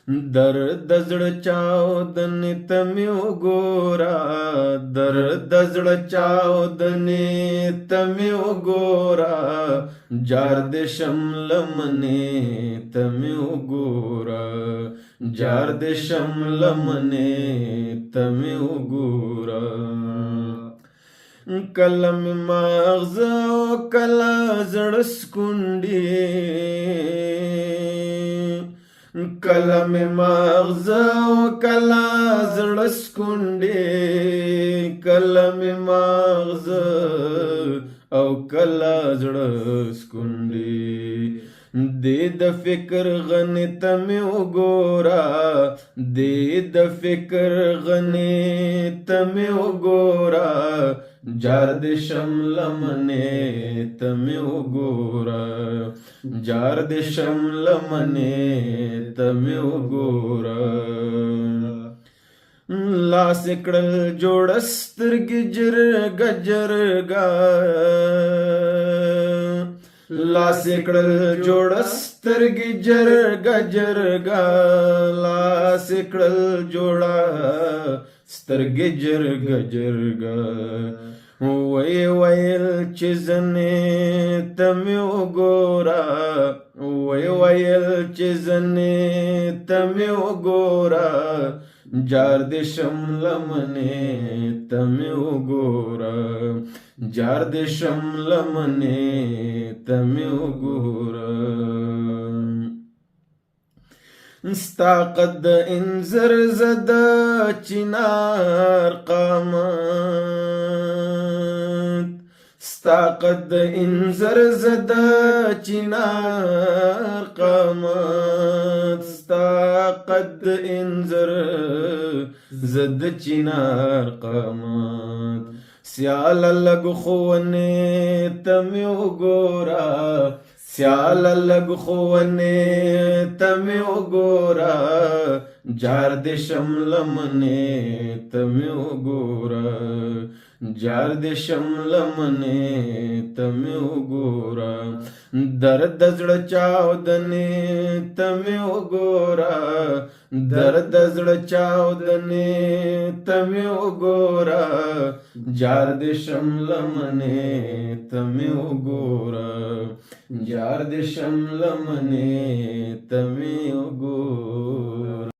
दर्द जड़ चावदने तमे गोरा, दर्द जड़ चावदने तमे गोरा, जार दे शमल मने तमे गोरा, जार दे शमल मने तमे गोरा. कलम मगज कला जड़स्कुंडी, कलम मगज कला जड़स्कुंडी, कलम मगज او کلا زړسکونډي د فکر غنی تمه وګورا، د فکر غنی تمه وګورا، جار د شمل منه تمه وګورا، جار د شمل منه تمه وګورا. لاس کړل جوړ سترګې جرګه جرګه، لاس کړل جوړ سترګې جرګه جرګه، لاس کړل جوړ سترګې جرګه جرګه. وی ویل چې زنې تمې وګوره، وی ویل چې زنې تمې وګوره، جار دے شمل منے تمے وګورا، جار دے شمل منے تمے وګورا. ستا قد انزر زد چنار قامت، ستا قد انزر زد چنار قامت، ستا قد انزر زد چنار قامت. سیال لگ خونے تمے وګورا، سیال لگ خونے تمے وګورا، جار دے شمل منے تمے وګورا، جار دے شمل منے تمے وګورا. درد زړه چاودنې تمه وګورا، درد زړه چاودنې تمه وګورا، جار دې شمل منې تمه وګورا، جار دې شمل منې تمه وګورا.